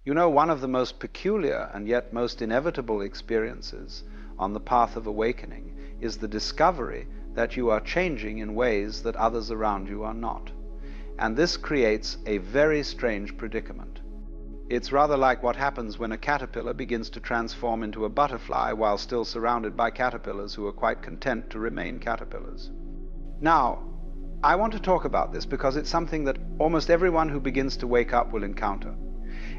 You know, one of the most peculiar and yet most inevitable experiences on the path of awakening is the discovery that you are changing in ways that others around you are not. And this creates a very strange predicament. It's rather like what happens when a caterpillar begins to transform into a butterfly while still surrounded by caterpillars who are quite content to remain caterpillars. Now, I want to talk about this because it's something that almost everyone who begins to wake up will encounter.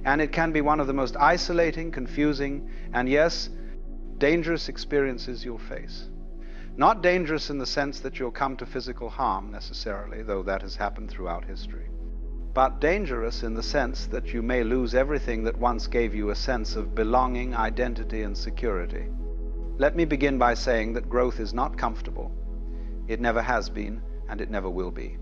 And it can be one of the most isolating, confusing, and yes, dangerous experiences you'll face. Not dangerous in the sense that you'll come to physical harm necessarily, though that has happened throughout history, but dangerous in the sense that you may lose everything that once gave you a sense of belonging, identity, and security. Let me begin by saying that growth is not comfortable. It never has been, and it never will be.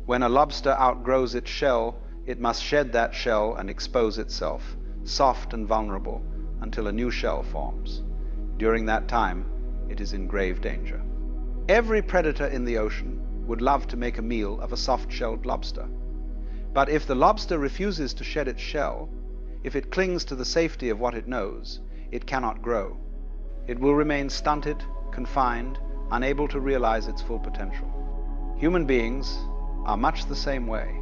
When a lobster outgrows its shell, it must shed that shell and expose itself, soft and vulnerable, until a new shell forms. During that time, it is in grave danger. Every predator in the ocean would love to make a meal of a soft-shelled lobster. But if the lobster refuses to shed its shell, if it clings to the safety of what it knows, it cannot grow. It will remain stunted, confined, unable to realize its full potential. Human beings are much the same way.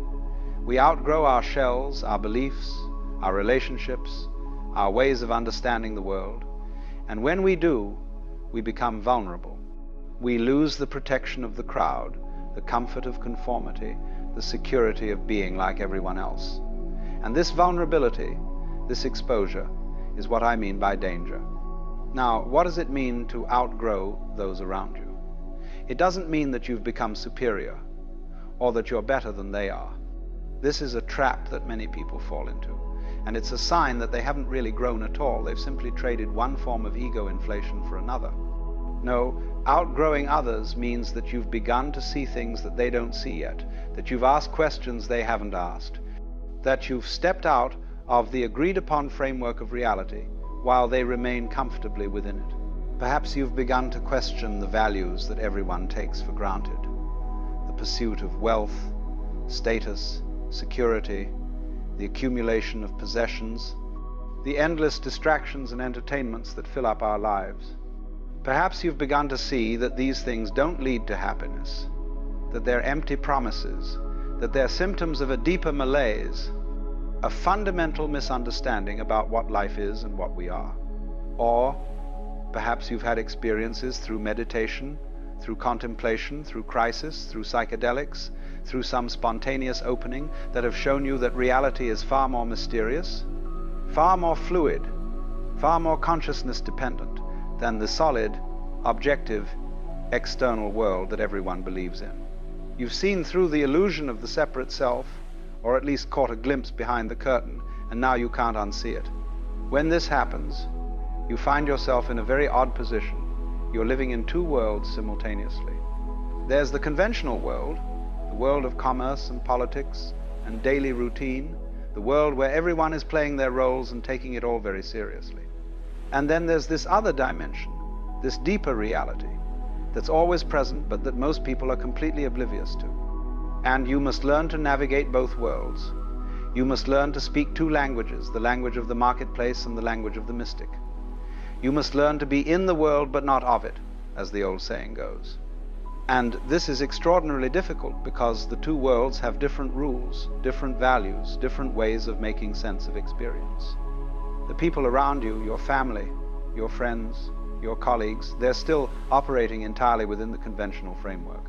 We outgrow our shells, our beliefs, our relationships, our ways of understanding the world, and when we do, we become vulnerable. We lose the protection of the crowd, the comfort of conformity, the security of being like everyone else. And this vulnerability, this exposure, is what I mean by danger. Now, what does it mean to outgrow those around you? It doesn't mean that you've become superior, or that you're better than they are. This is a trap that many people fall into, and it's a sign that they haven't really grown at all. They've simply traded one form of ego inflation for another. No, outgrowing others means that you've begun to see things that they don't see yet, that you've asked questions they haven't asked, that you've stepped out of the agreed-upon framework of reality while they remain comfortably within it. Perhaps you've begun to question the values that everyone takes for granted, the pursuit of wealth, status, security, the accumulation of possessions, the endless distractions and entertainments that fill up our lives. Perhaps you've begun to see that these things don't lead to happiness, that they're empty promises, that they're symptoms of a deeper malaise, a fundamental misunderstanding about what life is and what we are. Or perhaps you've had experiences through meditation, through contemplation, through crisis, through psychedelics, through some spontaneous opening that have shown you that reality is far more mysterious, far more fluid, far more consciousness dependent than the solid, objective, external world that everyone believes in. You've seen through the illusion of the separate self, or at least caught a glimpse behind the curtain, and now you can't unsee it. When this happens, you find yourself in a very odd position. You're living in two worlds simultaneously. There's the conventional world, the world of commerce and politics and daily routine, the world where everyone is playing their roles and taking it all very seriously. And then there's this other dimension, this deeper reality, that's always present but that most people are completely oblivious to. And you must learn to navigate both worlds. You must learn to speak two languages, the language of the marketplace and the language of the mystic. You must learn to be in the world but not of it, as the old saying goes. And this is extraordinarily difficult because the two worlds have different rules, different values, different ways of making sense of experience. The people around you, your family, your friends, your colleagues, they're still operating entirely within the conventional framework.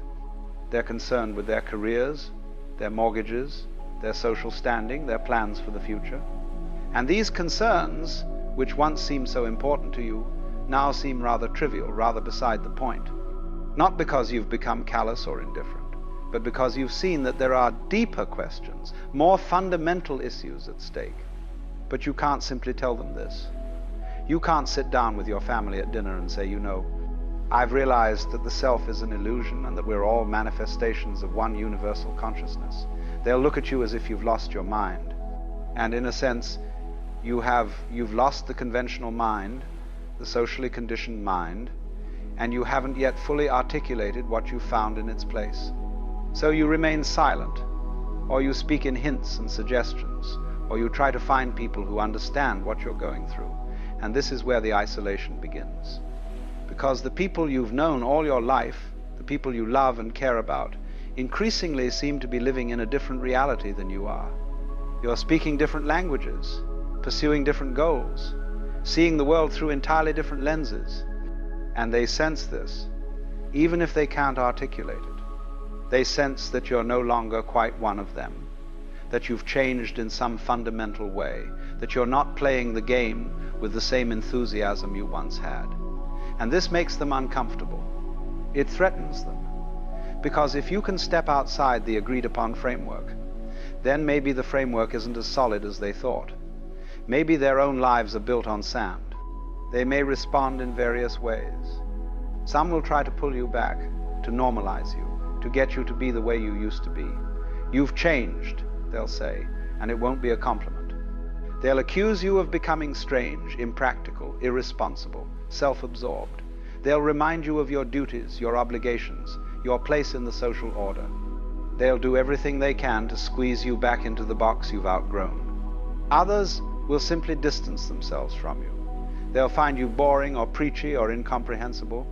They're concerned with their careers, their mortgages, their social standing, their plans for the future. And these concerns, which once seemed so important to you, now seem rather trivial, rather beside the point. Not because you've become callous or indifferent, but because you've seen that there are deeper questions, more fundamental issues at stake. But you can't simply tell them this. You can't sit down with your family at dinner and say, you know, I've realized that the self is an illusion and that we're all manifestations of one universal consciousness. They'll look at you as if you've lost your mind. And in a sense, you've lost the conventional mind, the socially conditioned mind, and you haven't yet fully articulated what you found in its place. So you remain silent, or you speak in hints and suggestions, or you try to find people who understand what you're going through. And this is where the isolation begins. Because the people you've known all your life, the people you love and care about, increasingly seem to be living in a different reality than you are. You're speaking different languages, pursuing different goals, seeing the world through entirely different lenses. And they sense this, even if they can't articulate it. They sense that you're no longer quite one of them, that you've changed in some fundamental way, that you're not playing the game with the same enthusiasm you once had. And this makes them uncomfortable. It threatens them. Because if you can step outside the agreed-upon framework, then maybe the framework isn't as solid as they thought. Maybe their own lives are built on sand. They may respond in various ways. Some will try to pull you back, to normalize you, to get you to be the way you used to be. You've changed, they'll say, and it won't be a compliment. They'll accuse you of becoming strange, impractical, irresponsible, self-absorbed. They'll remind you of your duties, your obligations, your place in the social order. They'll do everything they can to squeeze you back into the box you've outgrown. Others will simply distance themselves from you. They'll find you boring or preachy or incomprehensible.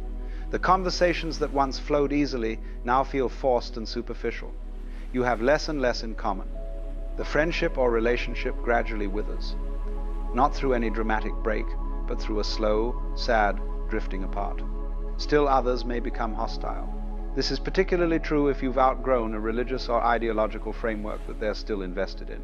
The conversations that once flowed easily now feel forced and superficial. You have less and less in common. The friendship or relationship gradually withers, not through any dramatic break, but through a slow, sad drifting apart. Still others may become hostile. This is particularly true if you've outgrown a religious or ideological framework that they're still invested in.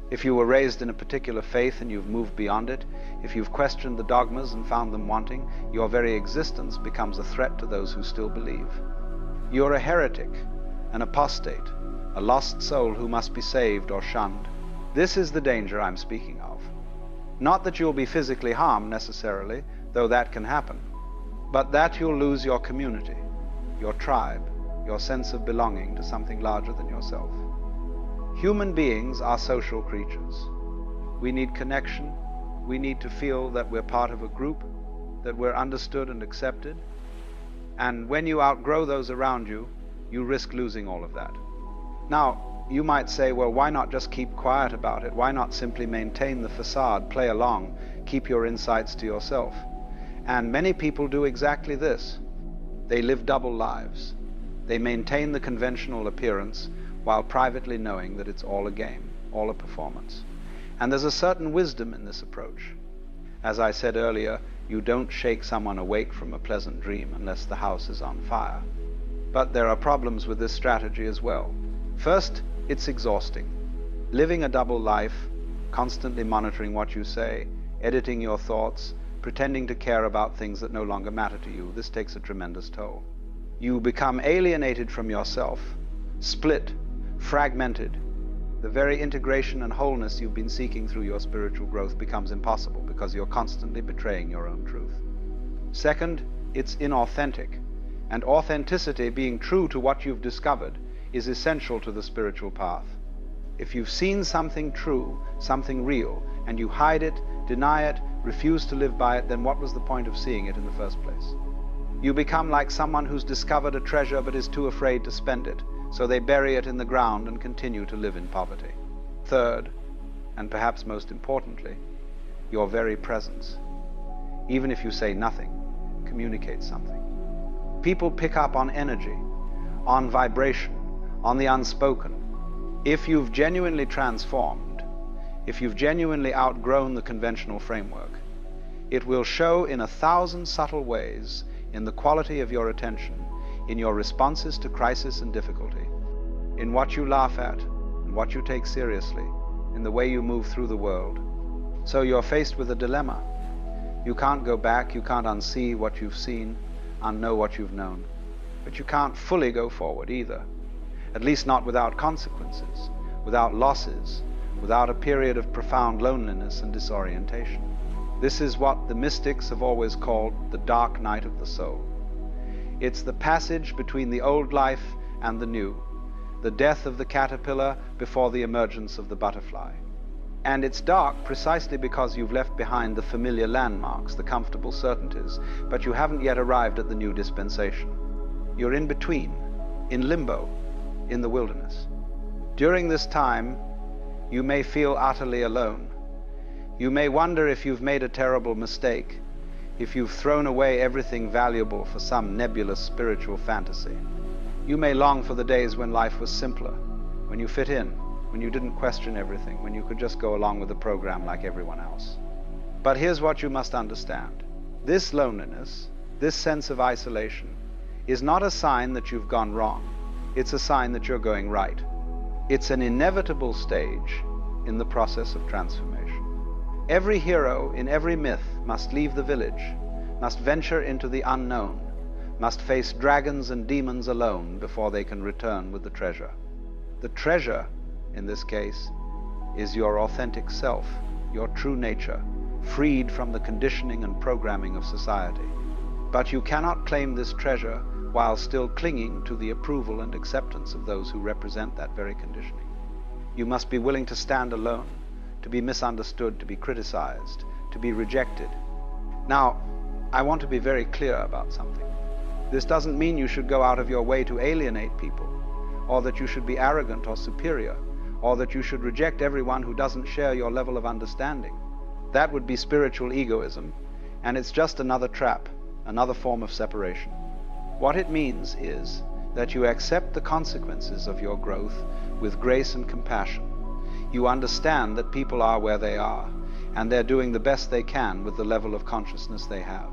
If you were raised in a particular faith and you've moved beyond it, if you've questioned the dogmas and found them wanting, your very existence becomes a threat to those who still believe. You're a heretic, an apostate, a lost soul who must be saved or shunned. This is the danger I'm speaking of. Not that you'll be physically harmed necessarily, though that can happen, but that you'll lose your community, your tribe, your sense of belonging to something larger than yourself. Human beings are social creatures. We need connection. We need to feel that we're part of a group, that we're understood and accepted. And when you outgrow those around you, you risk losing all of that. Now, you might say, well, why not just keep quiet about it? Why not simply maintain the facade, play along, keep your insights to yourself? And many people do exactly this. They live double lives. They maintain the conventional appearance while privately knowing that it's all a game, all a performance. And there's a certain wisdom in this approach. As I said earlier, you don't shake someone awake from a pleasant dream unless the house is on fire. But there are problems with this strategy as well. First, it's exhausting. Living a double life, constantly monitoring what you say, editing your thoughts, pretending to care about things that no longer matter to you, this takes a tremendous toll. You become alienated from yourself, split, fragmented. The very integration and wholeness you've been seeking through your spiritual growth becomes impossible because you're constantly betraying your own truth. Second, it's inauthentic. And authenticity, being true to what you've discovered, is essential to the spiritual path. If you've seen something true, something real, and you hide it, deny it, refuse to live by it, then what was the point of seeing it in the first place? You become like someone who's discovered a treasure but is too afraid to spend it, so they bury it in the ground and continue to live in poverty. Third, and perhaps most importantly, your very presence, even if you say nothing, communicates something. People pick up on energy, on vibration, on the unspoken. If you've genuinely transformed, if you've genuinely outgrown the conventional framework, it will show in 1,000 subtle ways in the quality of your attention, in your responses to crisis and difficulty, in what you laugh at and what you take seriously, in the way you move through the world. So you're faced with a dilemma. You can't go back, you can't unsee what you've seen, unknow what you've known. But you can't fully go forward either. At least not without consequences, without losses, without a period of profound loneliness and disorientation. This is what the mystics have always called the dark night of the soul. It's the passage between the old life and the new, the death of the caterpillar before the emergence of the butterfly. And it's dark precisely because you've left behind the familiar landmarks, the comfortable certainties, but you haven't yet arrived at the new dispensation. You're in between, in limbo, in the wilderness. During this time, You may feel utterly alone. You may wonder if you've made a terrible mistake, if you've thrown away everything valuable for some nebulous spiritual fantasy. You may long for the days when life was simpler, when you fit in, when you didn't question everything, when you could just go along with the program like everyone else. But here's what you must understand. This loneliness, this sense of isolation, is not a sign that you've gone wrong. It's a sign that you're going right. It's an inevitable stage in the process of transformation. Every hero in every myth must leave the village, must venture into the unknown, must face dragons and demons alone before they can return with the treasure. The treasure, in this case, is your authentic self, your true nature, freed from the conditioning and programming of society. But you cannot claim this treasure while still clinging to the approval and acceptance of those who represent that very conditioning. You must be willing to stand alone, to be misunderstood, to be criticized, to be rejected. Now, I want to be very clear about something. This doesn't mean you should go out of your way to alienate people, or that you should be arrogant or superior, or that you should reject everyone who doesn't share your level of understanding. That would be spiritual egoism, and it's just another trap, another form of separation. What it means is that you accept the consequences of your growth with grace and compassion. You understand that people are where they are, and they're doing the best they can with the level of consciousness they have.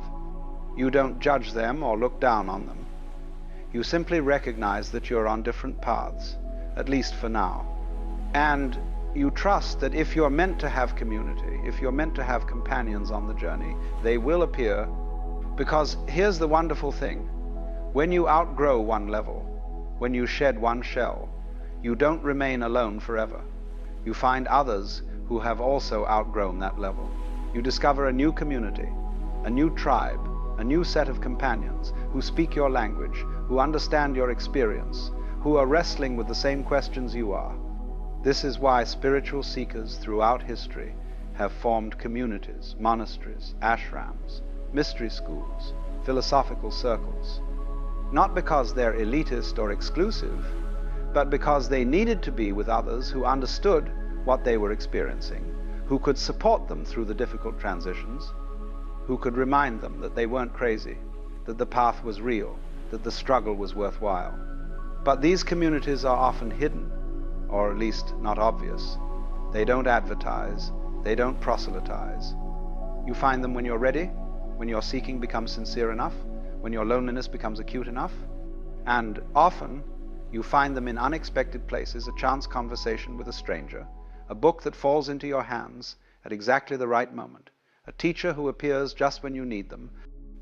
You don't judge them or look down on them. You simply recognize that you're on different paths, at least for now. And you trust that if you're meant to have community, if you're meant to have companions on the journey, they will appear. Because here's the wonderful thing. When you outgrow one level, when you shed one shell, you don't remain alone forever. You find others who have also outgrown that level. You discover a new community, a new tribe, a new set of companions who speak your language, who understand your experience, who are wrestling with the same questions you are. This is why spiritual seekers throughout history have formed communities, monasteries, ashrams, mystery schools, philosophical circles. Not because they're elitist or exclusive, but because they needed to be with others who understood what they were experiencing, who could support them through the difficult transitions, who could remind them that they weren't crazy, that the path was real, that the struggle was worthwhile. But these communities are often hidden, or at least not obvious. They don't advertise, they don't proselytize. You find them when you're ready, when your seeking becomes sincere enough, when your loneliness becomes acute enough, and often you find them in unexpected places, a chance conversation with a stranger, a book that falls into your hands at exactly the right moment, a teacher who appears just when you need them.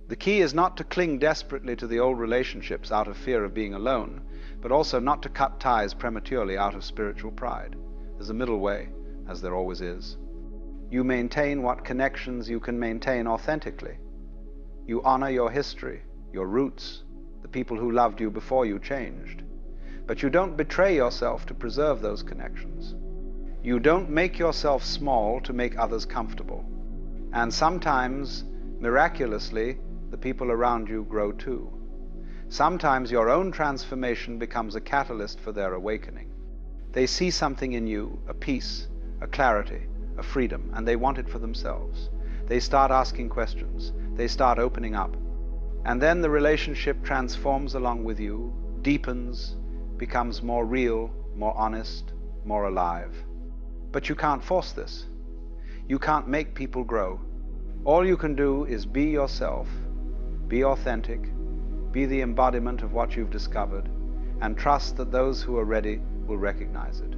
The key is not to cling desperately to the old relationships out of fear of being alone, but also not to cut ties prematurely out of spiritual pride. There's a middle way, as there always is. You maintain what connections you can maintain authentically. You honor your history, your roots, the people who loved you before you changed. But you don't betray yourself to preserve those connections. You don't make yourself small to make others comfortable. And sometimes, miraculously, the people around you grow too. Sometimes your own transformation becomes a catalyst for their awakening. They see something in you, a peace, a clarity, a freedom, and they want it for themselves. They start asking questions. They start opening up. And then the relationship transforms along with you, deepens, becomes more real, more honest, more alive. But you can't force this. You can't make people grow. All you can do is be yourself, be authentic, be the embodiment of what you've discovered, and trust that those who are ready will recognize it.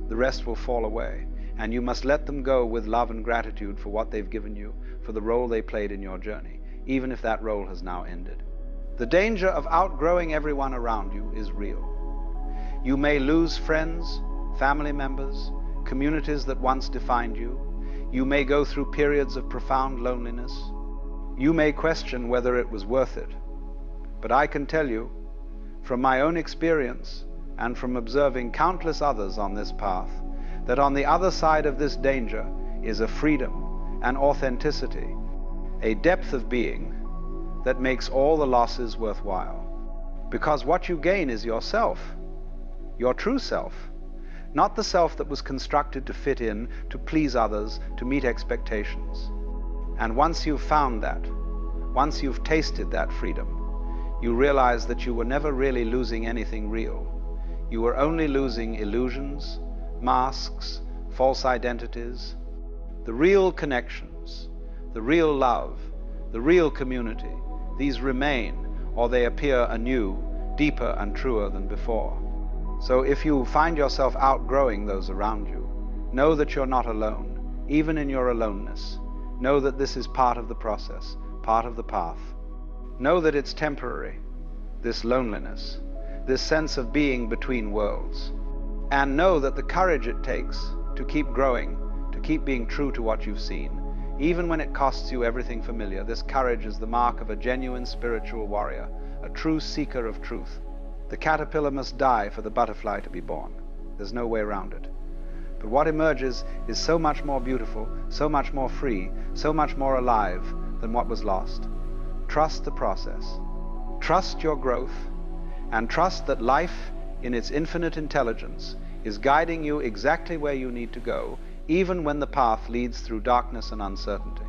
The rest will fall away, and you must let them go with love and gratitude for what they've given you, for the role they played in your journey, even if that role has now ended. The danger of outgrowing everyone around you is real. You may lose friends, family members, communities that once defined you. You may go through periods of profound loneliness. You may question whether it was worth it. But I can tell you, from my own experience and from observing countless others on this path, that on the other side of this danger is a freedom, an authenticity, a depth of being that makes all the losses worthwhile. Because what you gain is yourself, your true self. not the self that was constructed to fit in, to please others, to meet expectations. And once you've found that, once you've tasted that freedom, you realize that you were never really losing anything real. You were only losing illusions, masks, false identities. The real connections, the real love, the real community, these remain, or they appear anew, deeper and truer than before. So if you find yourself outgrowing those around you, know that you're not alone, even in your aloneness. Know that this is part of the process, part of the path. Know that it's temporary, this loneliness, this sense of being between worlds. And know that the courage it takes to keep growing, to keep being true to what you've seen, even when it costs you everything familiar, this courage is the mark of a genuine spiritual warrior, a true seeker of truth. The caterpillar must die for the butterfly to be born. There's no way around it. But what emerges is so much more beautiful, so much more free, so much more alive than what was lost. Trust the process. Trust your growth, and trust that life, in its infinite intelligence, is guiding you exactly where you need to go, even when the path leads through darkness and uncertainty.